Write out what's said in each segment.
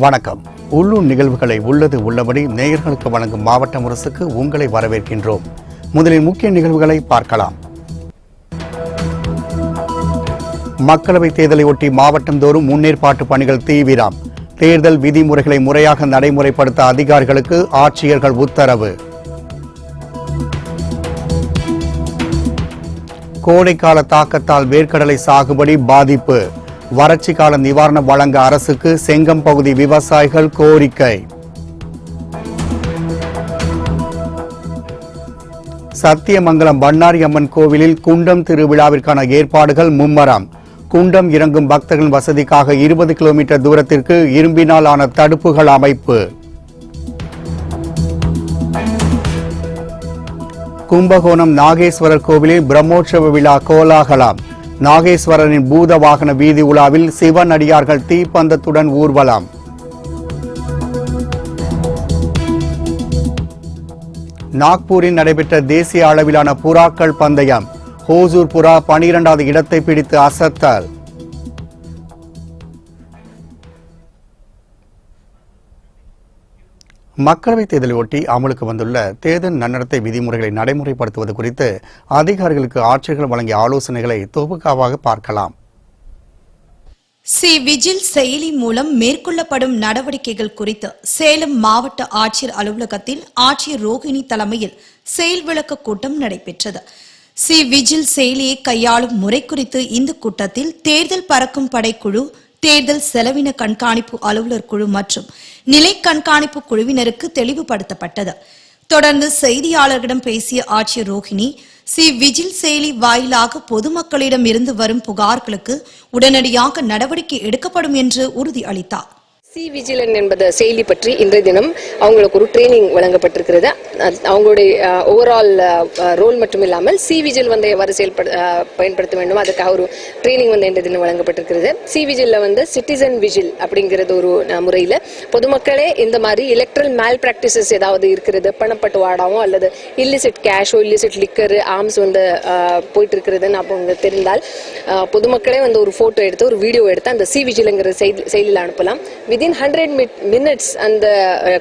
வணக்கம். உள்ளூர் நிகழ்வுகளை உள்ளது உள்ளபடி நேயர்களுக்கு வழங்கும் மாவட்ட முரசுக்கு உங்களை வரவேற்கின்றோம். முதலில் முக்கிய நிகழ்வுகளை பார்க்கலாம். மக்களவைத் தேர்தலை ஒட்டி மாவட்டந்தோறும் முன்னேற்பாட்டு பணிகள் தீவிரம். தேர்தல் விதிமுறைகளை முறையாக நடைமுறைப்படுத்த அதிகாரிகளுக்கு ஆட்சியர்கள் உத்தரவு. கோடைக்கால தாக்கத்தால் வேர்க்கடலை சாகுபடி பாதிப்பு. வறட்சி கால நிவாரணம் வழங்க அரசுக்கு செங்கம் பகுதி விவசாயிகள் கோரிக்கை. சத்தியமங்கலம் பண்ணாரி அம்மன் கோவிலில் குண்டம் திருவிழாவிற்கான ஏற்பாடுகள் மும்மரம். குண்டம் இறங்கும் பக்தர்கள் வசதிக்காக 20 கிலோமீட்டர் தூரத்திற்கு இரும்பினால் ஆன தடுப்புகள் அமைப்பு. கும்பகோணம் நாகேஸ்வரர் கோவிலில் பிரம்மோற்சவ விழா கோலாகலம். நாகேஸ்வரரின் பூத வாகன வீதி உலாவில் சிவன் அடியார்கள் தீப்பந்தத்துடன் ஊர்வலம். நாக்பூரில் நடைபெற்ற தேசிய அளவிலான புறாக்கள் பந்தயம். ஹோசூர் புறா 12வது இடத்தை பிடித்து அசத்தல். மக்களவைத் தேர்தலை ஒட்டி அமலுக்கு வந்துள்ள தேர்தல் நன்னடத்தை விதிமுறைகளை நடைமுறைப்படுத்துவது குறித்து அதிகாரிகளுக்கு ஆட்சியர்கள் வழங்கிய ஆலோசனைகளை தொகுப்பாக பார்க்கலாம். விஜில் செயலி மூலம் மேற்கொள்ளப்படும் நடவடிக்கைகள் குறித்து சேலம் மாவட்ட ஆட்சியர் அலுவலகத்தில் ஆட்சியர் ரோகிணி தலைமையில் செயல் விளக்க கூட்டம் நடைபெற்றது. விஜில் செயலியை கையாளும் முறை குறித்து இந்த கூட்டத்தில் தேர்தல் பறக்கும் படைக்குழு, தேர்தல் செலவின கண்காணிப்பு அலுவலர் குழு மற்றும் நிலை கண்காணிப்பு குழுவினருக்கு தெளிவுபடுத்தப்பட்டது. தொடர்ந்து செய்தியாளர்களிடம் பேசிய ஆட்சியர் ரோஹிணி, விஜில் செயலி வாயிலாக பொதுமக்களிடம் இருந்து வரும் புகார்களுக்கு உடனடியாக நடவடிக்கை எடுக்கப்படும் என்று உறுதி அளித்தார். விஜிலன் என்பது செயலி பற்றி இன்றைய தினம் அவங்களுக்கு ஒரு ட்ரைனிங் வழங்கப்பட்டிருக்கிறது. அவங்களுடைய ஓவரால் ரோல் மட்டும் இல்லாமல் விஜில் வந்து எவ்வாறு பயன்படுத்த வேண்டும் அதுக்காக ஒரு ட்ரைனிங் வந்து இன்றைய தினம் வழங்கப்பட்டிருக்கிறது. விஜில்ல சிட்டிசன் விஜில் அப்படிங்கிறது ஒரு முறையில் பொதுமக்களே இந்த மாதிரி எலக்ட்ரல் மேல் பிராக்டிசஸ் ஏதாவது இருக்கிறது, பணப்பட்டுவாடாவோ அல்லது illicit Kesho illicit liquor arms போயிட்டு இருக்கிறதுன்னு அவங்க தெரிந்தால் பொதுமக்களே ஒரு போட்டோ எடுத்து ஒரு வீடியோ எடுத்து அந்த விஜில்ங்கிற செயலியில் அனுப்பலாம். விதின் 100 minutes அந்த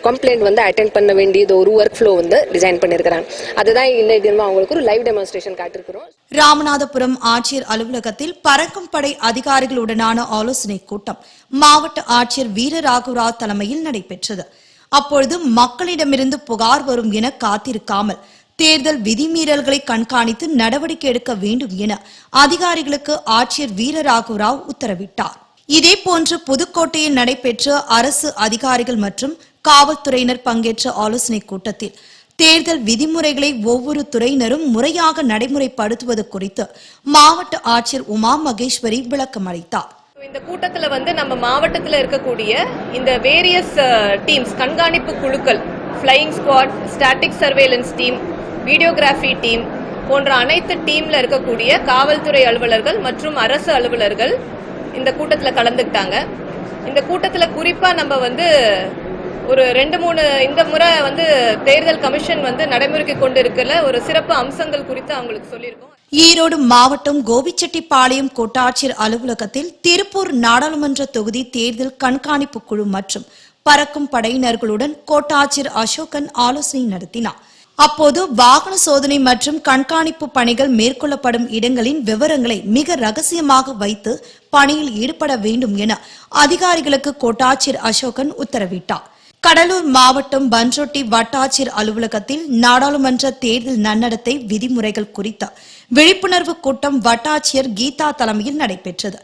கம்ப்ளைண்ட் அட்டெண்ட் பண்ண வேண்டியது ஒரு ஒர்க் ஃப்ளோ டிசைன் பண்ணிருக்காங்க. அதுதான் இன்னைக்கு தினம் அவங்களுக்கு ஒரு லைவ் டெமான்ஸ்ட்ரேஷன் காட்டிருக்கிறோம். ராமநாதபுரம் ஆட்சியர் அலுவலகத்தில் பறக்கும் படை அதிகாரிகளுடனான ஆலோசனை கூட்டம் மாவட்ட ஆட்சியர் வீரராகவராவ் தலைமையில் நடைபெற்றது. அப்பொழுது மக்களிடமிருந்து புகார் வரும் என காத்திருக்காமல் தேர்தல் விதிமீறல்களை கண்காணித்து நடவடிக்கை எடுக்க வேண்டும் என அதிகாரிகளுக்கு ஆட்சியர் வீரராகவராவ் உத்தரவிட்டார். இதேபோன்று புதுக்கோட்டையில் நடைபெற்ற அரசு அதிகாரிகள் மற்றும் காவல்துறையினர் பங்கேற்ற ஆலோசனை கூட்டத்தில் தேர்தல் விதிமுறைகளை ஒவ்வொரு துறையினரும் முறையாக நடைமுறைப்படுத்துவது குறித்து மாவட்ட ஆட்சியர் உமா மகேஸ்வரி விளக்கம் அளித்தார். இந்த கூட்டத்தில் நம்ம மாவட்டத்தில் இருக்கக்கூடிய இந்த வேரியஸ் டீம்ஸ், கண்காணிப்பு குழுக்கள், flying squad, static surveillance team, videography team போன்ற அனைத்து டீம்ல இருக்கக்கூடிய காவல்துறை அலுவலர்கள் மற்றும் அரசு அலுவலர்கள் இந்த கூட்டத்தில் கலந்துக்கிட்டாங்க. இந்த கூட்டத்தில் குறிப்பா நம்ம ஒரு 2-3 இந்த முறை தேர்தல் கமிஷன் நடைமுறைக்கு கொண்டு இருக்கிற ஒரு சிறப்பு அம்சங்கள் குறித்து அவங்களுக்கு சொல்லியிருக்கோம். ஈரோடு மாவட்டம் கோபிச்செட்டிப்பாளையம் கோட்டாட்சியர் அலுவலகத்தில் திருப்பூர் நாடாளுமன்ற தொகுதி தேர்தல் கண்காணிப்பு குழு மற்றும் பறக்கும் படையினர்களுடன் கோட்டாட்சியர் அசோகன் ஆலோசனை நடத்தினார். அப்போது வாகன சோதனை மற்றும் கண்காணிப்பு பணிகள் மேற்கொள்ளப்படும் இடங்களின் விவரங்களை மிக ரகசியமாக வைத்து பணியில் ஈடுபட வேண்டும் என அதிகாரிகளுக்கு கோட்டாட்சியர் அசோகன் உத்தரவிட்டார். கடலூர் மாவட்டம் பன்ருட்டி வட்டாட்சியர் அலுவலகத்தில் நாடாளுமன்ற தேர்தல் நன்னடத்தை விதிமுறைகள் குறித்த விழிப்புணர்வு கூட்டம் வட்டாட்சியர் கீதா தலைமையில் நடைபெற்றது.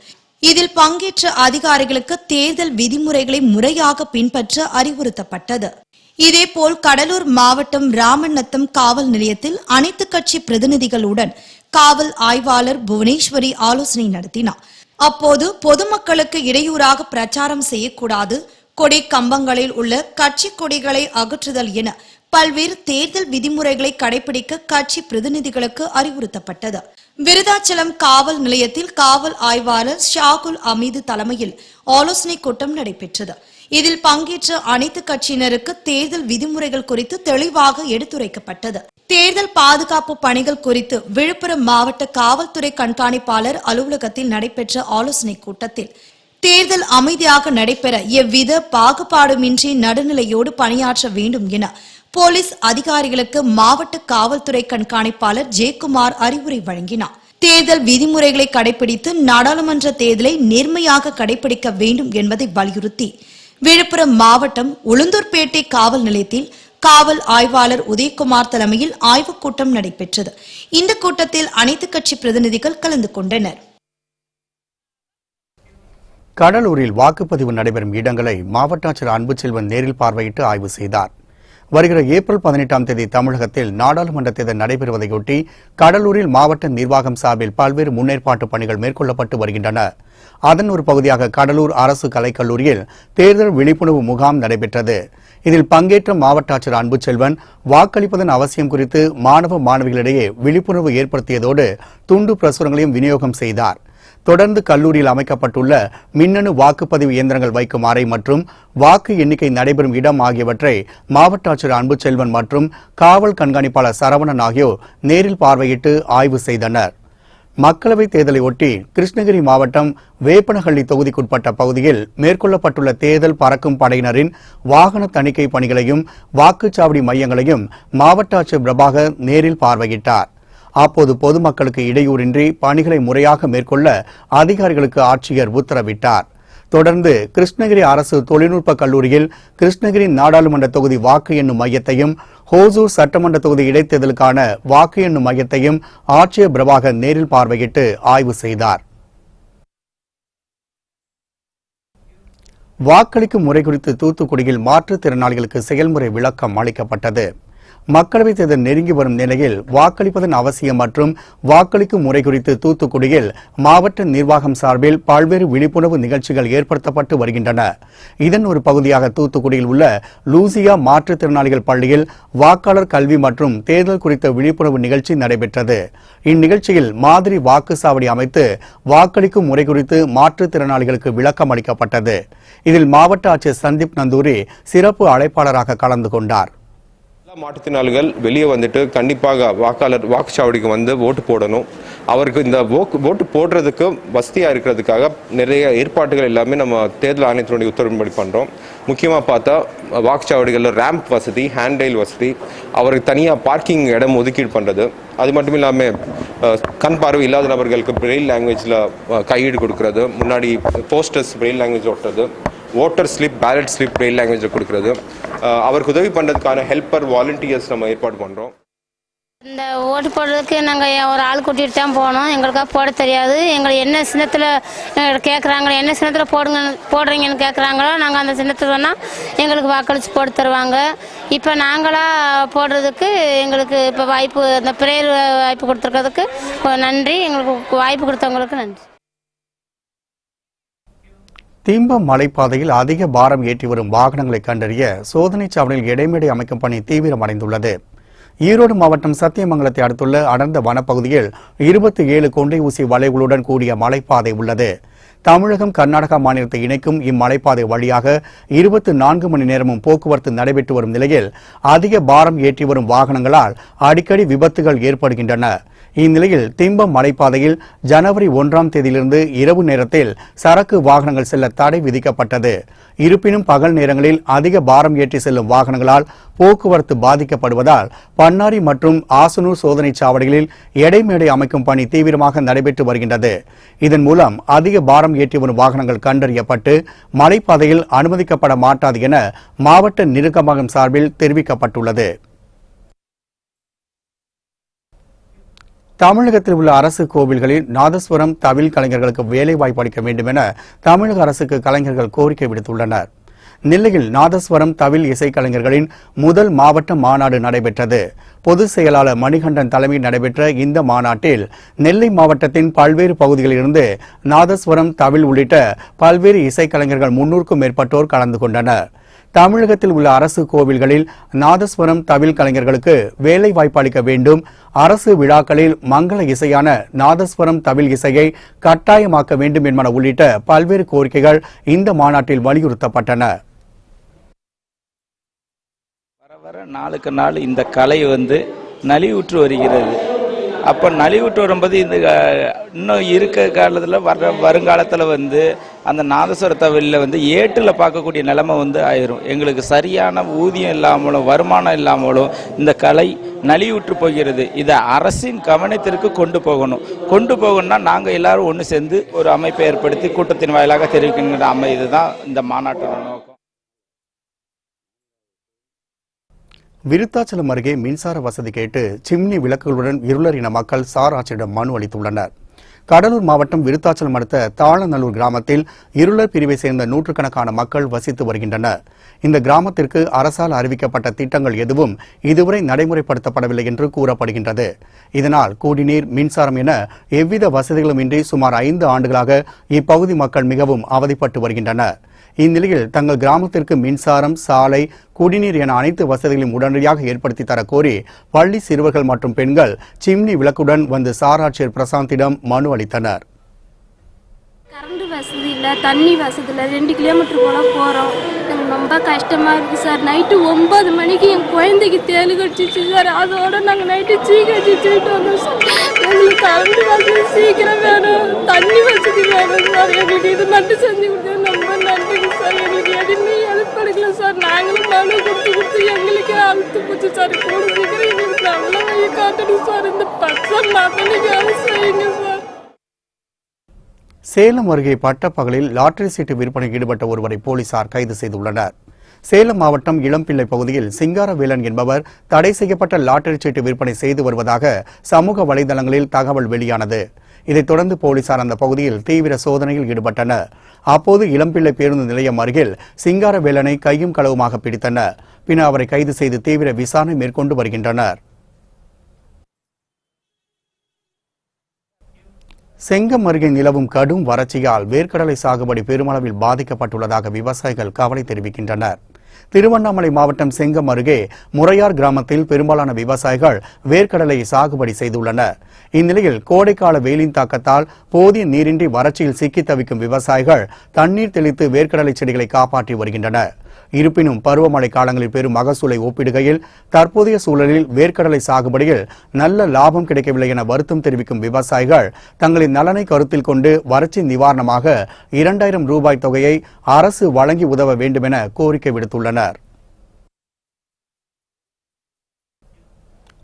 இதில் பங்கேற்ற அதிகாரிகளுக்கு தேர்தல் விதிமுறைகளை முறையாக பின்பற்ற அறிவுறுத்தப்பட்டது. இதேபோல் கடலூர் மாவட்டம் ராமநத்தம் காவல் நிலையத்தில் அனைத்து கட்சி பிரதிநிதிகளுடன் காவல் ஆய்வாளர் புவனேஸ்வரி ஆலோசனை நடத்தினார். அப்போது பொதுமக்களுக்கு இடையூறாக பிரச்சாரம் செய்யக்கூடாது, கொடி கம்பங்களில் உள்ள கட்சி கொடிகளை அகற்றுதல் என பல்வேறு தேர்தல் விதிமுறைகளை கடைபிடிக்க கட்சி பிரதிநிதிகளுக்கு அறிவுறுத்தப்பட்டது. விருதாச்சலம் காவல் நிலையத்தில் காவல் ஆய்வாளர் ஷாகுல் அமீது தலைமையில் ஆலோசனை கூட்டம் நடைபெற்றது. இதில் பங்கேற்ற அனைத்து கட்சியினருக்கு தேர்தல் விதிமுறைகள் குறித்து தெளிவாக எடுத்துரைக்கப்பட்டது. தேர்தல் பாதுகாப்பு பணிகள் குறித்து விழுப்புரம் மாவட்ட காவல்துறை கண்காணிப்பாளர் அலுவலகத்தில் நடைபெற்ற ஆலோசனை கூட்டத்தில் தேர்தல் அமைதியாக நடைபெற எவ்வித பாகுபாடுமின்றி நடுநிலையோடு பணியாற்ற வேண்டும் என போலீஸ் அதிகாரிகளுக்கு மாவட்ட காவல்துறை கண்காணிப்பாளர் ஜெயக்குமார் அறிவுரை வழங்கினார். தேர்தல் விதிமுறைகளை கடைபிடித்து நாடாளுமன்ற தேர்தலை நேர்மையாக கடைபிடிக்க வேண்டும் என்பதை வலியுறுத்தி விழுப்புரம் மாவட்டம் உளுந்தூர்பேட்டை காவல் நிலையத்தில் காவல் ஆய்வாளர் உதயகுமார் தலைமையில் ஆய்வுக் கூட்டம் நடைபெற்றது. இந்த கூட்டத்தில் அனைத்து கட்சி பிரதிநிதிகள் கலந்து கொண்டனர். கடலூரில் வாக்குப்பதிவு நடைபெறும் இடங்களை மாவட்ட ஆட்சியர் அன்புச்செல்வன் நேரில் பார்வையிட்டு ஆய்வு செய்தார். வருகிற ஏப்ரல் 18ஆம் தேதி தமிழகத்தில் நாடாளுமன்ற தேர்தல் நடைபெறுவதையொட்டி கடலூரில் மாவட்ட நிர்வாகம் சார்பில் பல்வேறு முன்னேற்பாட்டு பணிகள் மேற்கொள்ளப்பட்டு வருகின்றன. அதன் ஒரு பகுதியாக கடலூர் அரசு கலைக்கல்லூரியில் தேர்தல் விழிப்புணர்வு முகாம் நடைபெற்றது. இதில் பங்கேற்ற மாவட்ட ஆட்சியர் அன்புச்செல்வன் வாக்களிப்பதன் அவசியம் குறித்து மாணவ மாணவிகளிடையே விழிப்புணர்வு ஏற்படுத்தியதோடு துண்டு பிரசுரங்களையும் விநியோகம் செய்தார். தொடர்ந்து கல்லூரியில் அமைக்கப்பட்டுள்ள மின்னணு வாக்குப்பதிவு இயந்திரங்கள் வைக்கும் அறை மற்றும் வாக்கு எண்ணிக்கை நடைபெறும் இடம் ஆகியவற்றை மாவட்ட ஆட்சியர் அன்புச்செல்வன் மற்றும் காவல் கண்காணிப்பாளர் சரவணன் ஆகியோர் நேரில் பார்வையிட்டு ஆய்வு செய்தனர். மக்களவைத் தேர்தலை ஒட்டி கிருஷ்ணகிரி மாவட்டம் வேப்பனஹள்ளி தொகுதிக்குட்பட்ட பகுதியில் மேற்கொள்ளப்பட்டுள்ள தேர்தல் பறக்கும் படையினரின் வாகன தணிக்கை பணிகளையும் வாக்குச்சாவடி மையங்களையும் மாவட்ட ஆட்சியர் பிரபாகர் நேரில் பார்வையிட்டார். அப்போது பொதுமக்களுக்கு இடையூறின்றி பணிகளை முறையாக மேற்கொள்ள அதிகாரிகளுக்கு ஆட்சியர் உத்தரவிட்டார். தொடர்ந்து கிருஷ்ணகிரி அரசு தொழில்நுட்ப கல்லூரியில் கிருஷ்ணகிரி நாடாளுமன்ற தொகுதி வாக்கு எண்ணும் மையத்தையும் ஹோசூர் சட்டமன்ற தொகுதி இடைத்தேர்தலுக்கான வாக்கு எண்ணும் மையத்தையும் ஆட்சியர் பிரபாகர் நேரில் பார்வையிட்டு ஆய்வு செய்தார். வாக்களிக்கும் முறை குறித்து தூத்துக்குடியில் மாற்றுத்திறனாளிகளுக்கு செயல்முறை விளக்கம் அளிக்கப்பட்டது. மக்களவைத் தேர்தல் நெருங்கி வரும் நிலையில் வாக்களிப்பதன் அவசியம் மற்றும் வாக்களிக்கும் முறை குறித்து தூத்துக்குடியில் மாவட்ட நிர்வாகம் சார்பில் பல்வேறு விழிப்புணர்வு நிகழ்ச்சிகள் ஏற்படுத்தப்பட்டு வருகின்றன. இதன் ஒரு பகுதியாக தூத்துக்குடியில் உள்ள லூசியா மாற்றுத்திறனாளிகள் பள்ளியில் வாக்காளர் கல்வி மற்றும் தேர்தல் குறித்த விழிப்புணர்வு நிகழ்ச்சி நடைபெற்றது. இந்நிகழ்ச்சியில் மாதிரி வாக்குச்சாவடி அமைத்து வாக்களிக்கும் முறை குறித்து மாற்றுத்திறனாளிகளுக்கு விளக்கம் அளிக்கப்பட்டது. இதில் மாவட்ட ஆட்சியர் சந்தீப் நந்தூரி சிறப்பு அழைப்பாளராக கலந்து கொண்டார். மாற்றுத்திறனாளிகள் வெளியே வந்துட்டு கண்டிப்பாக வாக்குச்சாவடிக்கு வந்து ஓட்டு போடணும். அவருக்கு இந்த ஓட்டு போடுறதுக்கு வசதியாக இருக்கிறதுக்காக நிறைய ஏற்பாடுகள் எல்லாமே நம்ம தேர்தல் ஆணையத்தினுடைய உத்தரவின்படி பண்ணுறோம். முக்கியமாக பார்த்தா வாக்குச்சாவடிகளில் ரேம்ப் வசதி, ஹேண்ட்ரைல் வசதி, அவருக்கு தனியாக பார்க்கிங் இடம் ஒதுக்கீடு பண்ணுறது, அது மட்டும் இல்லாமல் கண் பார்வை இல்லாத நபர்களுக்கு பிரெயில் லாங்குவேஜில் கையீடு கொடுக்கறது, முன்னாடி போஸ்டர்ஸ் பிரெயில் லாங்குவேஜ் ஓட்டுறது, voter slip, ballot slip braille லாங்குவேஜில் கொடுக்கறது, அவருக்கு உதவி பண்ணுறதுக்கான ஹெல்ப்பர் வாலண்டியர்ஸ் நம்ம ஏற்பாடு பண்ணுறோம். இந்த ஓட்டு போடுறதுக்கு நாங்கள் ஒரு ஆள் கூட்டிகிட்டு தான் போனோம். எங்களுக்காக போட தெரியாது. எங்களை என்ன சின்னத்தில் கேட்குறாங்களோ, என்ன சின்னத்தில் போடுறீங்கன்னு கேட்குறாங்களோ, நாங்கள் அந்த சின்னத்தில் சொன்னால் எங்களுக்கு வாக்களித்து போட்டு தருவாங்க. இப்போ நாங்களாக போடுறதுக்கு எங்களுக்கு இப்போ வாய்ப்பு, இந்த பிரேயர் வாய்ப்பு கொடுத்துருக்கிறதுக்கு நன்றி. எங்களுக்கு வாய்ப்பு கொடுத்தவங்களுக்கு நன்றி. திம்பம் மலைப்பாதையில் அதிக பாரம் ஏற்றி வரும் வாகனங்களை கண்டறிய சோதனைச் சாவடியில் இடைமேடை அமைக்கும் பணி தீவிரமடைந்துள்ளது. ஈரோடு மாவட்டம் சத்தியமங்கலத்தை அடுத்துள்ள அடர்ந்த வனப்பகுதியில் 27 கொண்டை ஊசி வளைவுகளுடன் கூடிய மலைப்பாதை உள்ளது. தமிழகம் கர்நாடகா மாநிலத்தை இணைக்கும் இம்மலைப்பாதை வழியாக 24 மணி நேரமும் போக்குவரத்து நடைபெற்று வரும் நிலையில் அதிக பாரம் ஏற்றி வரும் வாகனங்களால் அடிக்கடி விபத்துகள் ஏற்படுகின்றன. இந்நிலையில் திம்பம் மலைப்பாதையில் ஜனவரி 1ஆம் தேதியிலிருந்து இரவு நேரத்தில் சரக்கு வாகனங்கள் செல்ல தடை விதிக்கப்பட்டது. இருப்பினும் பகல் நேரங்களில் அதிக பாரம் ஏற்றி செல்லும் வாகனங்களால் போக்குவரத்து பாதிக்கப்படுவதால் பன்னாரி மற்றும் ஆசனூர் சோதனை சாவடிகளில் எடைமேடை அமைக்கும் பணி தீவிரமாக நடைபெற்று வருகின்றது. இதன் மூலம் அதிக பாரம் ஏற்றி வரும் வாகனங்கள் கண்டறியப்பட்டு மலைப்பாதையில் அனுமதிக்கப்பட மாட்டாது என மாவட்ட நிர்வாகம் சார்பில் தெரிவிக்கப்பட்டுள்ளது. தமிழகத்தில் உள்ள அரசு கோவில்களில் நாதஸ்வரம் தவில் கலைஞர்களுக்கு வேலைவாய்ப்பு அளிக்க வேண்டும் என தமிழக அரசுக்கு கலைஞர்கள் கோரிக்கை விடுத்துள்ளனர். நெல்லையில் நாதஸ்வரம் தவில் இசைக்கலைஞர்களின் முதல் மாவட்ட மாநாடு நடைபெற்றது. பொதுச் செயலாளர் மணிகண்டன் தலைமையில் நடைபெற்ற இந்த மாநாட்டில் நெல்லை மாவட்டத்தின் பல்வேறு பகுதிகளிலிருந்து நாதஸ்வரம் தவில் உள்ளிட்ட பல்வேறு இசைக்கலைஞர்கள் 300க்கும் மேற்பட்டோர் கலந்து கொண்டனர். தமிழகத்தில் உள்ள அரசு கோவில்களில் நாதஸ்வரம் தவில் கலைஞர்களுக்கு வேலை வாய்ப்பு அளிக்க வேண்டும், அரசு விழாக்களில் மங்கள இசையான நாதஸ்வரம் தவில் இசையை கட்டாயமாக்க வேண்டும் என்பன உள்ளிட்ட பல்வேறு கோரிக்கைகள் இந்த மாநாட்டில் வலியுறுத்தப்பட்டன. வர வர நாளுக்கு நாள் இந்த கலை நலிவுற்று வருகிறது. அப்போ நலிவுட்டு வரும்போது இந்த இன்னும் இருக்க காலத்தில் வருங்காலத்தில் வந்து அந்த நாதஸ்வர தவிலில் வந்து ஏட்டில் பார்க்கக்கூடிய நிலைமை வந்து ஆயிரும். எங்களுக்கு சரியான ஊதியம் இல்லாமலும் வருமானம் இல்லாமலும் இந்த கலை நலிவுற்று போகிறது. இதை அரசின் கவனத்திற்கு கொண்டு போகணும்னா நாங்கள் எல்லாரும் ஒன்று சேர்ந்து ஒரு அமைப்பை ஏற்படுத்தி கூட்டத்தின் வாயிலாக தெரிவிக்கின்ற இதுதான் இந்த மாநாட்டோட நோக்கம். விருத்தாச்சலம் அருகே மின்சார வசதி கேட்டு சிம்னி விளக்குகளுடன் இருளர் இன மக்கள் சார் ஆட்சியிடம் மனு அளித்துள்ளனர். கடலூர் மாவட்டம் விருத்தாச்சலம் அடுத்த தாளநல்லூர் கிராமத்தில் இருளர் பிரிவை சேர்ந்த நூற்றுக்கணக்கான மக்கள் வசித்து வருகின்றனர். இந்த கிராமத்திற்கு அரசால் அறிவிக்கப்பட்ட திட்டங்கள் எதுவும் இதுவரை நடைமுறைப்படுத்தப்படவில்லை என்று கூறப்படுகின்றது. இதனால் குடிநீர், மின்சாரம் என எவ்வித வசதிகளும் இன்றி சுமார் 5 ஆண்டுகளாக இப்பகுதி மக்கள் மிகவும் அவதிப்பட்டு வருகின்றனர். இந்நிலையில் தங்கள் கிராமத்திற்கு மின்சாரம், சாலை, குடிநீர் என அனைத்து வசதிகளையும் உடனடியாக ஏற்படுத்தி தர கோரி பள்ளி சிறுவர்கள் மற்றும் பெண்கள் சிம்னி விளக்குடன் வந்து சார் ஆட்சியர் பிரசாந்திடம் மனு அளித்தனர். கரண்ட் வசதி இல்லை, தண்ணி வசதி இல்லை, 2 கிலோமீட்டர் போல போகிறோம். எனக்கு ரொம்ப கஷ்டமாக இருக்குது சார். நைட்டு 9 மணிக்கு என் குழந்தைக்கு தேலு கடிச்சிச்சு சார். அதோட நாங்கள் நைட்டு சீக்கிரம் வந்தோம் சார். எங்களுக்கு கரண்ட் வசதி சீக்கிரம் வேணும், தண்ணி வசதி வேணும் சார். எங்களுக்கு இது மட்டும் செஞ்சு கொடுத்தது ரொம்ப நன்றிங்க சார். எங்களுக்கு எதுவுமே ஹெல்ப் கிடைக்கல சார். நாங்களும் மனு கொடுத்து எங்களுக்கே அழுத்து போச்சு சார். கூட சீக்கிரம் எங்களுக்கு நல்ல வழி காட்டணும் சார். இந்த பச்சை மதனிக்கு செய்யுங்க சார். சேலம் அருகே பட்டப்பகலில் லாட்டரி சீட்டு விற்பனையில் ஈடுபட்ட ஒருவரை போலீசார் கைது செய்துள்ளனர். சேலம் மாவட்டம் இளம்பிள்ளை பகுதியில் சிங்காரவேலன் என்பவர் தடை செய்யப்பட்ட லாட்டரி சீட்டு விற்பனை செய்து வருவதாக சமூக வலைதளங்களில் தகவல் வெளியானது. இதைத் தொடர்ந்து போலீசார் அந்த பகுதியில் தீவிர சோதனையில் ஈடுபட்டனர். அப்போது இளம்பிள்ளை பேருந்து நிலையம் அருகில் சிங்காரவேலனை கையும் களவுமாக பிடித்தனர். பின்னர் அவரை கைது செய்து தீவிர விசாரணை மேற்கொண்டு வருகின்றனர். செங்கம் அருகே நிலவும் கடும் வறட்சியால் வேர்க்கடலை சாகுபடி பெருமளவில் பாதிக்கப்பட்டுள்ளதாக விவசாயிகள் கவலை தெரிவிக்கின்றனர். திருவண்ணாமலை மாவட்டம் செங்கம் அருகே முறையார் கிராமத்தில் பெரும்பாலான விவசாயிகள் வேர்க்கடலை சாகுபடி செய்துள்ளனர். இந்நிலையில் கோடைக்கால வெயிலின் தாக்கத்தால் போதிய நீரின்றி வறட்சியில் சிக்கி தவிக்கும் விவசாயிகள் தண்ணீர் தெளித்து வேர்க்கடலை செடிகளை காப்பாற்றி வருகின்றனர். இருப்பினும் பருவமழை காலங்களில் பெரும் மகசூலை ஒப்பிடுகையில் தற்போதைய சூழலில் வேர்க்கடலை சாகுபடியில் நல்ல லாபம் கிடைக்கவில்லை என வருத்தம் தெரிவிக்கும் விவசாயிகள் தங்களின் நலனை கருத்தில் கொண்டு வறட்சி நிவாரணமாக 2000 ரூபாய் தொகையை அரசு வழங்கி உதவ வேண்டும் என கோரிக்கை விடுத்துள்ளனர்.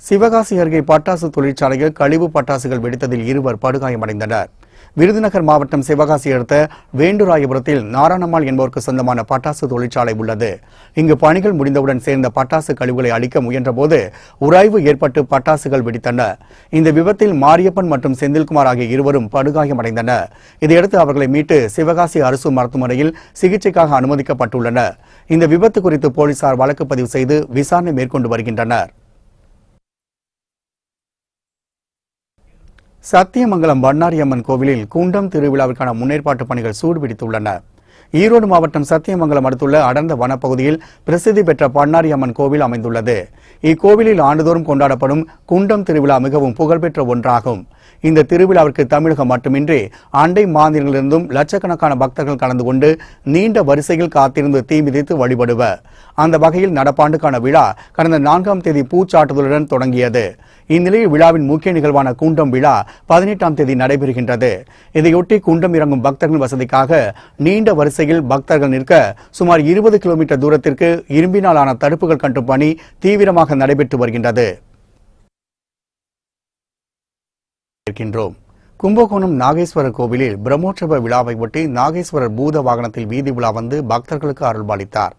சிவகாசி அருகே பட்டாசு தொழிற்சாலையில் கழிவு பட்டாசுகள் வெடித்ததில் 2 படுகாயமடைந்தனர். விருதுநகர் மாவட்டம் சிவகாசி அடுத்த வேண்டுராயபுரத்தில் நாராயணம்மாள் என்பவருக்கு சொந்தமான பட்டாசு தொழிற்சாலை உள்ளது. இங்கு பணிகள் முடிந்தவுடன் சேர்ந்த பட்டாசு கழிவுகளை அழிக்க முயன்றபோது உராய்வு ஏற்பட்டு பட்டாசுகள் வெடித்தன. இந்த விபத்தில் மாரியப்பன் மற்றும் செந்தில்குமார் ஆகிய 2 படுகாயமடைந்தனர். இதையடுத்து அவர்களை மீட்டு சிவகாசி அரசு மருத்துவமனையில் சிகிச்சைக்காக அனுமதிக்கப்பட்டுள்ளனர். இந்த விபத்து குறித்து போலீசார் வழக்கு பதிவு செய்து விசாரணை மேற்கொண்டு வருகின்றனர். சத்தியமங்கலம் பண்ணாரியம்மன் கோவிலில் குண்டம் திருவிழாவிற்கான முன்னேற்பாட்டு பணிகள் சூடுபிடித்துள்ளன. ஈரோடு மாவட்டம் சத்தியமங்கலம் அடுத்துள்ள அடர்ந்த வனப்பகுதியில் பிரசித்தி பெற்ற பண்ணாரியம்மன் கோவில் அமைந்துள்ளது. இக்கோவிலில் ஆண்டுதோறும் கொண்டாடப்படும் குண்டம் திருவிழா மிகவும் புகழ்பெற்ற ஒன்றாகும். இந்த திருவிழாவிற்கு தமிழகம் மட்டுமின்றி அண்டை மாநிலங்களிலிருந்தும் லட்சக்கணக்கான பக்தர்கள் கலந்து கொண்டு நீண்ட வரிசையில் காத்திருந்து தீ மிதித்து வழிபடுவர். அந்த வகையில் நடப்பாண்டுக்கான விழா கடந்த 4ஆம் தேதி பூச்சாட்டுதலுடன் தொடங்கியது. இந்நிலையில் விழாவின் முக்கிய நிகழ்வான குண்டம் விழா 18ஆம் தேதி நடைபெறுகின்றது. இதையொட்டி குண்டம் இறங்கும் பக்தர்கள் வசதிக்காக நீண்ட வரிசையில் பக்தர்கள் நிற்க சுமார் 20 கிலோமீட்டர் தூரத்திற்கு இரும்பினாலான தடுப்புகள் கட்டும் பணி தீவிரமாக நடைபெற்று வருகின்றது. கும்பகோணம் நாகேஸ்வரர் கோவிலில் பிரம்மோற்சவ விழாவை ஒட்டி நாகேஸ்வரர் பூத வாகனத்தில் வீதி உலா வந்து பக்தர்களுக்கு அருள்பாலித்தார்.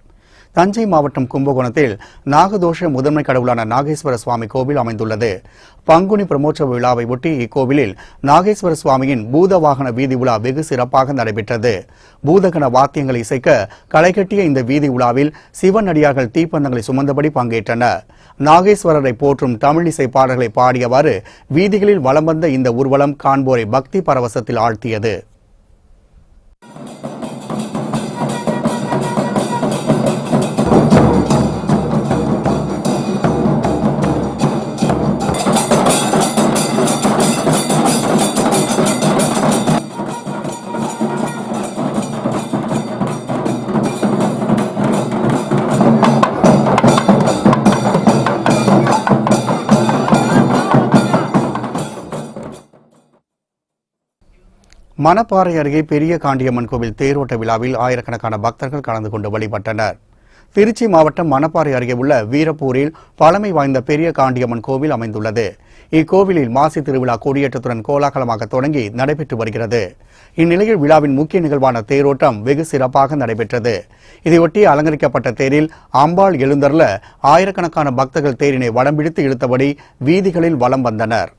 தஞ்சை மாவட்டம் கும்பகோணத்தில் நாகதோஷ முதன்மை கடவுளான நாகேஸ்வர சுவாமி கோவில் அமைந்துள்ளது. பங்குனி பிரம்மோற்சவ விழாவை ஒட்டி இக்கோவிலில் நாகேஸ்வர சுவாமியின் பூத வாகன வீதி உலா வெகு சிறப்பாக நடைபெற்றது. பூதகண வாத்தியங்களை இசைக்க களைகட்டிய இந்த வீதி உலாவில் சிவனடியார்கள் தீப்பந்தங்களை சுமந்தபடி பங்கேற்றனர். நாகேஸ்வரரை போற்றும் தமிழிசை பாடல்களை பாடியவாறு வீதிகளில் வலம் வந்த இந்த ஊர்வலம் காண்போரை பக்தி பரவசத்தில் ஆழ்த்தியது. மணப்பாறை அருகே பெரிய காண்டியம்மன் கோவில் தேரோட்ட விழாவில் ஆயிரக்கணக்கான பக்தர்கள் கலந்து கொண்டு வழிபட்டனர். திருச்சி மாவட்டம் மணப்பாறை அருகே உள்ள வீரப்பூரில் பழமை வாய்ந்த பெரிய காண்டியம்மன் கோவில் அமைந்துள்ளது. இக்கோவிலில் மாசி திருவிழா கொடியேற்றத்துடன் கோலாகலமாக தொடங்கி நடைபெற்று வருகிறது. இந்நிலையில் விழாவின் முக்கிய நிகழ்வான தேரோட்டம் வெகு சிறப்பாக நடைபெற்றது. இதையொட்டி அலங்கரிக்கப்பட்ட தேரில் அம்பாள் எழுந்தருள ஆயிரக்கணக்கான பக்தர்கள் தேரினை வடம் பிடித்து இழுத்தபடி வீதிகளில் வலம் வந்தனர்.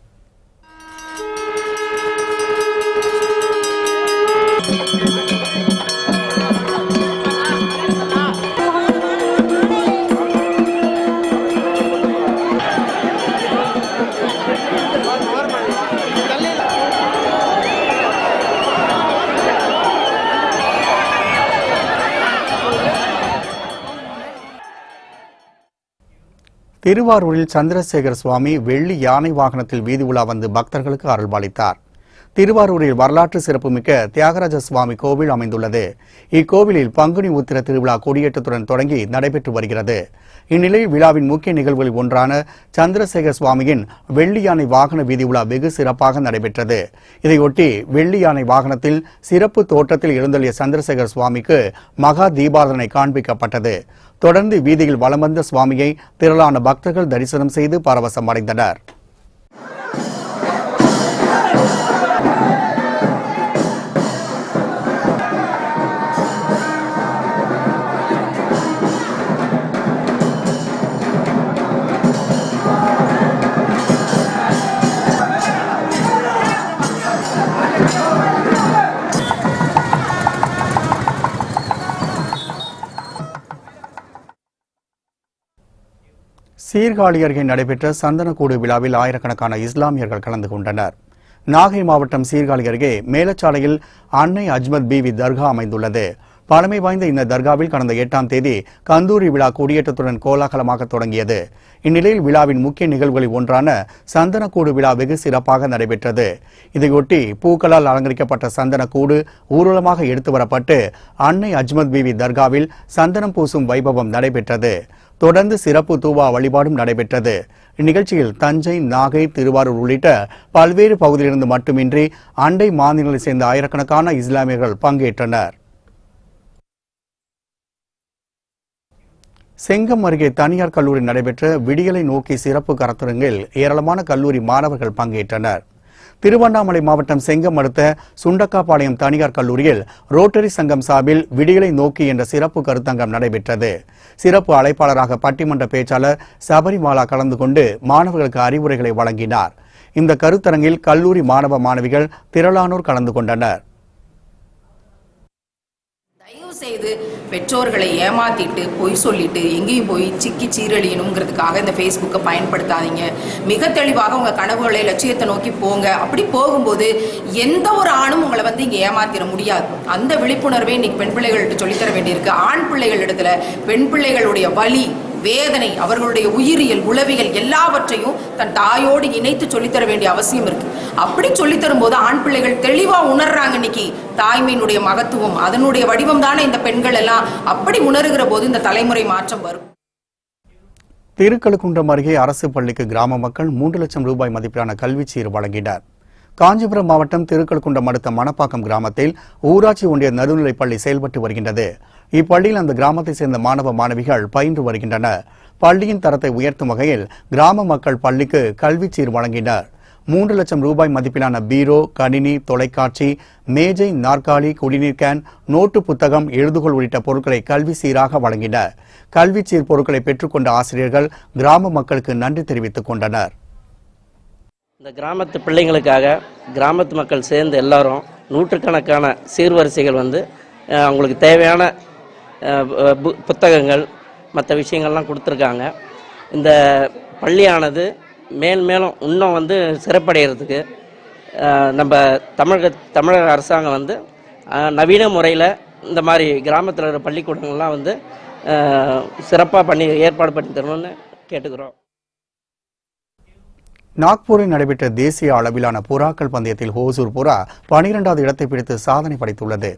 திருவாரூரில் சந்திரசேகர சுவாமி வெள்ளி யானை வாகனத்தில் வீதி உலா வந்து பக்தர்களுக்கு அருள்பாலித்தார். திருவாரூரில் வரலாற்று சிறப்புமிக்க தியாகராஜ சுவாமி கோவில் அமைந்துள்ளது. இக்கோவிலில் பங்குனி உத்திர திருவிழா கொடியேற்றத்துடன் தொடங்கி நடைபெற்று வருகிறது. இந்நிலையில் விழாவின் முக்கிய நிகழ்வுகளில் ஒன்றான சந்திரசேகர சுவாமியின் வெள்ளி யானை வாகன வீதி உலா வெகு சிறப்பாக நடைபெற்றது. இதையொட்டி வெள்ளி யானை வாகனத்தில் சிறப்பு தோற்றத்தில் எழுந்தள்ளிய சந்திரசேகர சுவாமிக்கு மகா தீபாராதனை காண்பிக்கப்பட்டது. தொடர்ந்து வீதியில் வலம் வந்த சுவாமியை திரளான பக்தர்கள் தரிசனம் செய்து பரவசம் அடைந்தனர். சீர்காழி அருகே நடைபெற்ற சந்தனக்கூடு விழாவில் ஆயிரக்கணக்கான இஸ்லாமியர்கள் கலந்து கொண்டனர். நாகை மாவட்டம் சீர்காழி அருகே மேலச்சாலையில் அன்னை அஜ்மத் பீவி தர்கா அமைந்துள்ளது. பழமை வாய்ந்த இந்த தர்காவில் கடந்த 8ஆம் தேதி கந்தூரி விழா கொடியேற்றத்துடன் கோலாகலமாக தொடங்கியது. இந்நிலையில் விழாவின் முக்கிய நிகழ்வுகளில் ஒன்றான சந்தனக்கூடு விழா வெகு சிறப்பாக நடைபெற்றது. இதையொட்டி பூக்களால் அலங்கரிக்கப்பட்ட சந்தனக்கூடு ஊர்வலமாக எடுத்து வரப்பட்டு அன்னை அஜ்மத் பீவி தர்காவில் சந்தனம் பூசும் வைபவம் நடைபெற்றது. தொடர்ந்து சிறப்பு தூவா வழிபாடும் நடைபெற்றது. இந்நிகழ்ச்சியில் தஞ்சை, நாகை, திருவாரூர் உள்ளிட்ட பல்வேறு பகுதியிலிருந்து மட்டுமின்றி அண்டை மாநிலங்களைச் சேர்ந்த ஆயிரக்கணக்கான இஸ்லாமியர்கள் பங்கேற்றனர். செங்கம் அருகே தனியார் கல்லூரி நடைபெற்ற விடியலை நோக்கி சிறப்பு கருத்தரங்கில் ஏராளமான கல்லூரி மாணவர்கள் பங்கேற்றனர். திருவண்ணாமலை மாவட்டம் செங்கம் அடுத்த சுண்டக்காபாளையம் தனியார் கல்லூரியில் ரோட்டரி சங்கம் சார்பில் விடியலை நோக்கி என்ற சிறப்பு கருத்தங்கம் நடைபெற்றது. சிறப்பு அழைப்பாளராக பட்டிமன்ற பேச்சாளர் சபரிமாலா கலந்து கொண்டு மாணவர்களுக்கு அறிவுரைகளை வழங்கினார். இந்த கருத்தரங்கில் கல்லூரி மாணவ மாணவிகள் திரளானோர் கலந்து கொண்டனர். தயவு செய்து பெற்றோர்களை ஏமாத்திட்டு பொய் சொல்லிட்டு எங்கேயும் போய் சிக்கி சீரழியணுங்கிறதுக்காக இந்த ஃபேஸ்புக்கை பயன்படுத்தாதீங்க. மிக தெளிவாக உங்கள் கனவுகளை, லட்சியத்தை நோக்கி போங்க. அப்படி போகும்போது எந்த ஒரு ஆணும் உங்களை வந்து இங்கே ஏமாத்திட முடியாது. அந்த விழிப்புணர்வை இன்னைக்கு பெண் பிள்ளைகள்கிட்ட சொல்லித்தர வேண்டியிருக்கு. ஆண் பிள்ளைகள் இடத்துல பெண் பிள்ளைகளுடைய வலி, வேதனை, அவர்களுடைய உயிரியல், உளவியல் எல்லாவற்றையும் தன் தாயோடு இணைத்து சொல்லித்தர வேண்டிய அவசியம் இருக்கு. அப்படி சொல்லித்தரும் போது ஆண் பிள்ளைகள் தெளிவா உணர்றாங்க. இன்னைக்கு தாய்மையினுடைய மகத்துவம், அதனுடைய வடிவம் தானே இந்த பெண்கள் எல்லாம். அப்படி உணர்கிற போது இந்த தலைமுறை மாற்றம் வரும். திருக்கழுக்குன்றம் அருகே அரசு பள்ளிக்கு கிராம மக்கள் 3 லட்சம் ரூபாய் மதிப்பிலான கல்விச்சீர் வழங்கினர். காஞ்சிபுரம் மாவட்டம் திருக்கழுக்குன்றம் அடுத்த மணப்பாக்கம் கிராமத்தில் ஊராட்சி ஒன்றிய நடுநிலைப் பள்ளி செயல்பட்டு வருகின்றது. இப்பள்ளியில் அந்த கிராமத்தை சேர்ந்த மாணவ மாணவிகள் பயின்று வருகின்றனர். பள்ளியின் தரத்தை உயர்த்தும் வகையில் கிராம மக்கள் பள்ளிக்கு கல்விச்சீர் வழங்கினர். 3 லட்சம் ரூபாய் மதிப்பிலான பீரோ, கணினி, தொலைக்காட்சி, மேஜை, நாற்காலி, குடிநீர் கேன், நோட்டு புத்தகம், எழுதுகோள் உள்ளிட்ட பொருட்களை கல்வி சீராக வழங்கினர். கல்விச்சீர் பொருட்களை பெற்றுக்கொண்ட ஆசிரியர்கள் கிராம மக்களுக்கு நன்றி தெரிவித்துக் கொண்டனர். இந்த கிராமத்து பிள்ளைங்களுக்காக கிராமத்து மக்கள் சேர்ந்து எல்லாரும் நூற்றுக்கணக்கான சீர்வரிசைகள் வந்து அவங்களுக்கு தேவையான புத்தகங்கள் மற்ற விஷயங்கள்லாம் கொடுத்துருக்காங்க. இந்த பள்ளியானது மேலும் இன்னும் வந்து சிறப்படைகிறதுக்கு நம்ம தமிழக அரசாங்கம் வந்து நவீன முறையில் இந்த மாதிரி கிராமத்தில் இருக்கிற பள்ளிக்கூடங்கள்லாம் வந்து சிறப்பாக ஏற்பாடு பண்ணி தரணும்னு கேட்டுக்கிறோம். நாக்பூரில் நடைபெற்ற தேசிய அளவிலான புறாக்கள் பந்தயத்தில் ஹோசூர் புறா 12வது இடத்தை பிடித்து சாதனை படைத்துள்ளது.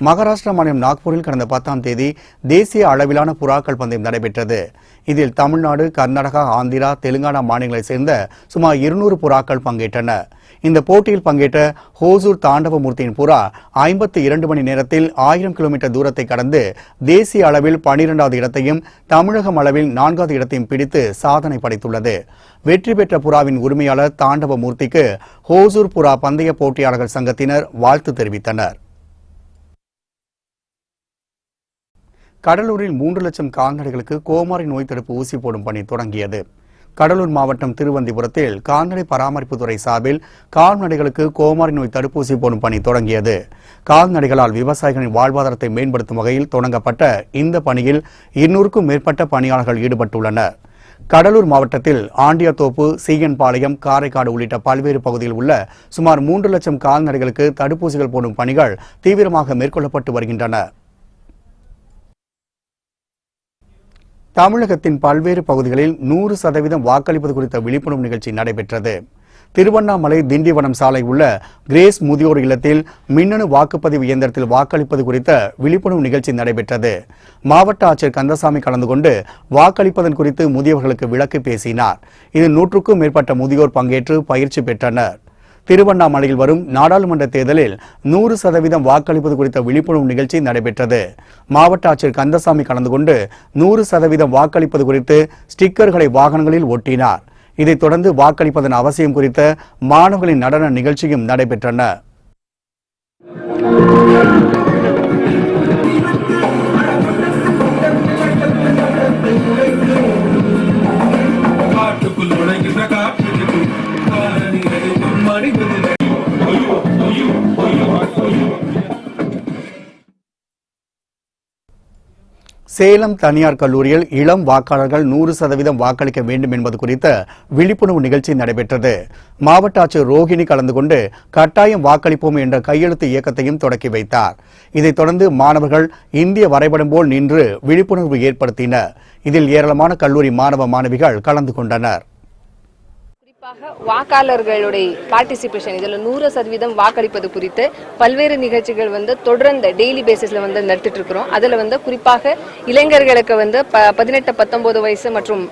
மகாராஷ்டிரா மாநிலம் நாக்பூரில் கடந்த 10ஆம் தேதி தேசிய அளவிலான புறாக்கள் பந்தயம் நடைபெற்றது. இதில் தமிழ்நாடு, கர்நாடகா, ஆந்திரா, தெலுங்கானா மாநிலங்களைச் சேர்ந்த சுமார் 200 புறாக்கள் பங்கேற்றன. இந்த போட்டியில் பங்கேற்ற ஹோசூர் தாண்டவமூர்த்தியின் புறா 52 மணி நேரத்தில் 1000 கிலோமீட்டர் தூரத்தை கடந்து தேசிய அளவில் 12வது இடத்தையும் தமிழகம் அளவில் 4வது இடத்தையும் பிடித்து சாதனை படைத்துள்ளது. வெற்றி பெற்ற புறாவின் உரிமையாளர் தாண்டவமூர்த்திக்கு ஹோசூர் புறா பந்தய போட்டியாளர்கள் சங்கத்தினர் வாழ்த்து தெரிவித்தனர். கடலூரில் 3 லட்சம் கால்நடைகளுக்கு கோமாரி நோய் தடுப்பு ஊசி போடும் பணி தொடங்கியது. கடலூர் மாவட்டம் திருவந்திபுரத்தில் கால்நடை பராமரிப்புத்துறை சார்பில் கால்நடைகளுக்கு கோமாரி நோய் தடுப்பூசி போடும் பணி தொடங்கியது. கால்நடைகளால் விவசாயிகளின் வாழ்வாதாரத்தை மேம்படுத்தும் வகையில் தொடங்கப்பட்ட இந்த பணியில் 200க்கும் மேற்பட்ட பணியாளர்கள் ஈடுபட்டுள்ளனர். கடலூர் மாவட்டத்தில் ஆண்டியாத்தோப்பு, சீகன்பாளையம், காரைக்காடு உள்ளிட்ட பல்வேறு பகுதியில் உள்ள சுமார் 3 லட்சம் கால்நடைகளுக்கு தடுப்பூசிகள் போடும் பணிகள் தீவிரமாக மேற்கொள்ளப்பட்டு வருகின்றன. தமிழகத்தின் பல்வேறு பகுதிகளில் 100% வாக்களிப்பது குறித்த விழிப்புணர்வு நிகழ்ச்சி நடைபெற்றது. திருவண்ணாமலை திண்டிவனம் சாலை உள்ள கிரேஸ் முதியோர் இல்லத்தில் மின்னணு வாக்குப்பதிவு இயந்திரத்தில் வாக்களிப்பது குறித்த விழிப்புணர்வு நிகழ்ச்சி நடைபெற்றது. மாவட்ட ஆட்சியர் கந்தசாமி கலந்து கொண்டு வாக்களிப்பதன் குறித்து முதியவர்களுக்கு விளக்கி பேசினார். இதில் 100க்கும் மேற்பட்ட முதியோர் பங்கேற்று பயிற்சி பெற்றனர். திருவண்ணாமலையில் வரும் நாடாளுமன்ற தேர்தலில் 100% வாக்களிப்பது குறித்த விழிப்புணர்வு நிகழ்ச்சி நடைபெற்றது. மாவட்ட ஆட்சியர் கந்தசாமி கலந்து கொண்டு 100% வாக்களிப்பது குறித்து ஸ்டிக்கர்களை வாகனங்களில் ஒட்டினார். இதைத் தொடர்ந்து வாக்களிப்பதன் அவசியம் குறித்த மாணவர்களின் நடன நிகழ்ச்சியும் நடைபெற்றன. சேலம் தனியார் கல்லூரியில் இளம் வாக்காளர்கள் 100% வாக்களிக்க வேண்டும் என்பது குறித்த விழிப்புணர்வு நிகழ்ச்சி நடைபெற்றது. மாவட்ட ஆட்சியர் ரோஹிணி கலந்து கொண்டு கட்டாயம் வாக்களிப்போம் என்ற கையெழுத்து இயக்கத்தையும் தொடக்கி வைத்தார். இதைத் தொடர்ந்து மாணவர்கள் இந்திய வரைபடம் போல் நின்று விழிப்புணர்வு ஏற்படுத்தினர். இதில் ஏராளமான கல்லூரி மாணவ மாணவிகள் கலந்து கொண்டனர். வாக்காளர்களுடைய பார்ட்டிசிபேஷன் இதில் 100% வாக்களிப்பது குறித்து பல்வேறு நிகழ்ச்சிகள் தொடர்ந்து டெய்லி பேசிஸ்ல நடத்திட்டு இருக்கிறோம். அதில் குறிப்பாக இளைஞர்களுக்கு 18-19 வயசு மற்றும்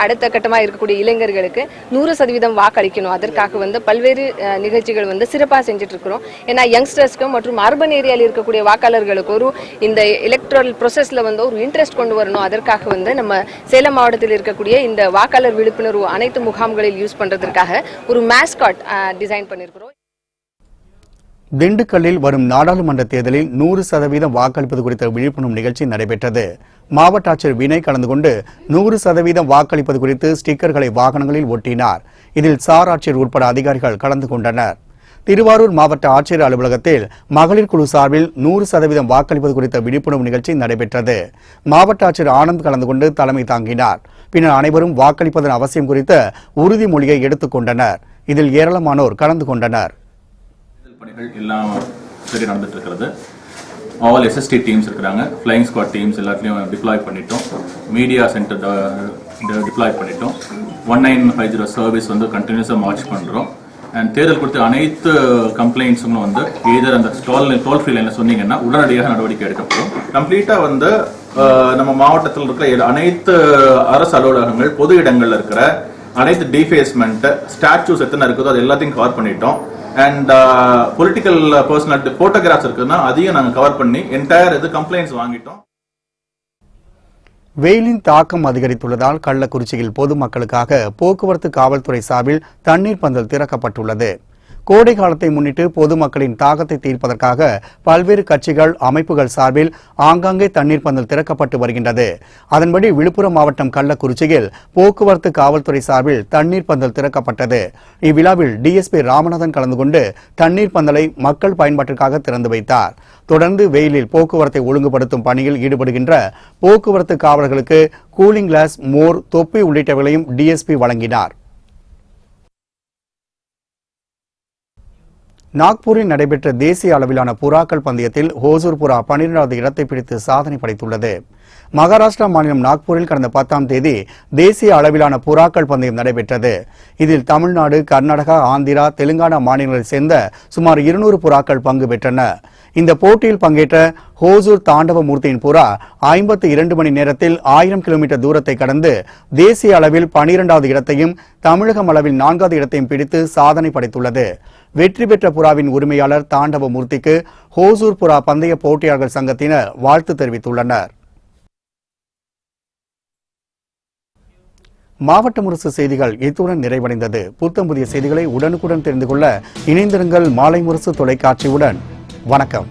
அடுத்த கட்டமாக இருக்கக்கூடிய இளைஞர்களுக்கு 100% வாக்களிக்கணும். அதற்காக பல்வேறு நிகழ்ச்சிகள் சிறப்பாக செஞ்சுட்டு இருக்கிறோம். ஏன்னா யங்ஸ்டர்ஸ்க்கு மற்றும் அர்பன் ஏரியாவில் இருக்கக்கூடிய வாக்காளர்களுக்கு ஒரு இந்த எலக்ட்ரல் ப்ரொசஸ்ல ஒரு இன்ட்ரெஸ்ட் கொண்டு வரணும். அதற்காக நம்ம சேலம் மாவட்டத்தில் இருக்கக்கூடிய இந்த வாக்காளர் விழிப்புணர்வு அனைத்து முகாம்களில் யூஸ் பண்றதுக்காக ஒரு மாஸ்காட் டிசைன் பண்ணிருக்கிறோம். திண்டுக்கல்லில் வரும் நாடாளுமன்ற தேர்தலில் 100% வாக்களிப்பது குறித்த விழிப்புணர்வு நிகழ்ச்சி நடைபெற்றது. மாவட்ட ஆட்சியர் வினய் கலந்து கொண்டு 100% வாக்களிப்பது குறித்து ஸ்டிக்கர்களை வாகனங்களில் ஒட்டினார். இதில் சார் ஆட்சியர் உட்பட அதிகாரிகள் கலந்து கொண்டனர். திருவாரூர் மாவட்ட ஆட்சியர் அலுவலகத்தில் மகளிர் குழு சார்பில் 100% வாக்களிப்பது குறித்த விழிப்புணர்வு நிகழ்ச்சி நடைபெற்றது. மாவட்ட ஆட்சியர் ஆனந்த் கலந்து கொண்டு தலைமை தாங்கினார். பின்னர் அனைவரும் வாக்களிப்பதன் அவசியம் குறித்த உறுதிமொழியை எடுத்துக் கொண்டனர். இதில் ஏராளமானோர் கலந்து கொண்டனர். எல்லாம் சரி நடந்துட்டு இருக்கிறது. ஆல் எஸ்எஸ்டி டீம்ஸ் இருக்கிறாங்க, ஃப்ளைங் ஸ்குவாட் டீம்ஸ் எல்லாத்தையும் டிப்ளாய் பண்ணிட்டோம். மீடியா சென்டர் டிப்ளாய் பண்ணிட்டோம். 1950 சர்வீஸ் கண்டினியூஸாக மார்ச் பண்ணுறோம். அண்ட் தேர்தல் குறித்த அனைத்து கம்ப்ளைண்ட்ஸும் either அந்த டோல் ஃப்ரீ லைனில் சொன்னீங்கன்னா உடனடியாக நடவடிக்கை எடுக்கப்படும். கம்ப்ளீட்டாக நம்ம மாவட்டத்தில் இருக்கிற அனைத்து அரசு அலுவலகங்கள், பொது இடங்கள்ல இருக்கிற அனைத்து டிஃபேஸ்மெண்ட் ஸ்டாச்சூஸ் எத்தனை இருக்குதோ அது எல்லாத்தையும் கவர் பண்ணிட்டோம். அண்ட் பொலிட்டிக்கல் பர்சனாலிட்டி போட்டோகிராஃப்ஸ் இருக்குதுன்னா அதையும் நாங்கள் கவர் பண்ணி என்டையர் கம்ப்ளைண்ட்ஸ் வாங்கிட்டோம். வெயிலின் தாக்கம் அதிகரித்துள்ளதால் கள்ளக்குறிச்சியில் பொதுமக்களுக்காக போக்குவரத்து காவல்துறை சார்பில் தண்ணீர் பந்தல் திறக்கப்பட்டுள்ளது. கோடை காலத்தை முன்னிட்டு பொதுமக்களின் தாகத்தை தீர்ப்பதற்காக பல்வேறு கட்சிகள், அமைப்புகள் சார்பில் ஆங்காங்கே தண்ணீர் பந்தல் திறக்கப்பட்டு வருகின்றது. அதன்படி விழுப்புரம் மாவட்டம் கள்ளக்குறிச்சியில் போக்குவரத்து காவல்துறை சார்பில் தண்ணீர் பந்தல் திறக்கப்பட்டது. இவ்விழாவில் டிஎஸ்பி ராமநாதன் கலந்து கொண்டு தண்ணீர் பந்தலை மக்கள் பயன்பாட்டிற்காக திறந்து வைத்தார். தொடர்ந்து வெயிலில் போக்குவரத்தை ஒழுங்குபடுத்தும் பணியில் ஈடுபடுகின்ற போக்குவரத்து காவலர்களுக்கு கூலிங் கிளாஸ், மோர், தொப்பி உள்ளிட்டவைகளையும் டிஎஸ்பி வழங்கினார். நாக்பூரில் நடைபெற்ற தேசிய அளவிலான புறாக்கள் பந்தயத்தில் ஹோசூர் புறா 12வது இடத்தை பிடித்து சாதனை படைத்துள்ளது. மகாராஷ்டிரா மாநிலம் நாக்பூரில் கடந்த 10ஆம் தேதி தேசிய அளவிலான புறாக்கள் பந்தயம் நடைபெற்றது. இதில் தமிழ்நாடு, கர்நாடகா, ஆந்திரா, தெலுங்கானா மாநிலங்களைச் சேர்ந்த சுமார் 200 புறாக்கள் பங்கு பெற்றன. இந்த போட்டியில் பங்கேற்ற ஹோசூர் தாண்டவமூர்த்தியின் புறா 52 மணி நேரத்தில் 1000 கிலோமீட்டர் தூரத்தை கடந்து தேசிய அளவில் 12வது இடத்தையும் தமிழகம் அளவில் 4வது இடத்தையும் பிடித்து சாதனை படைத்துள்ளது. வெற்றி பெற்ற புறாவின் உரிமையாளர் தாண்டவமூர்த்திக்கு ஹோசூர் புறா பந்தய போட்டியாளர்கள் சங்கத்தினர் வாழ்த்து தெரிவித்துள்ளனர். மாவட்ட முரசு செய்திகள் இத்துடன் நிறைவடைந்தது. புத்தம் புதிய செய்திகளை உடனுக்குடன் தெரிந்து கொள்ள இணைந்திருங்கள் மாலை முரசு தொலைக்காட்சியுடன். வணக்கம்.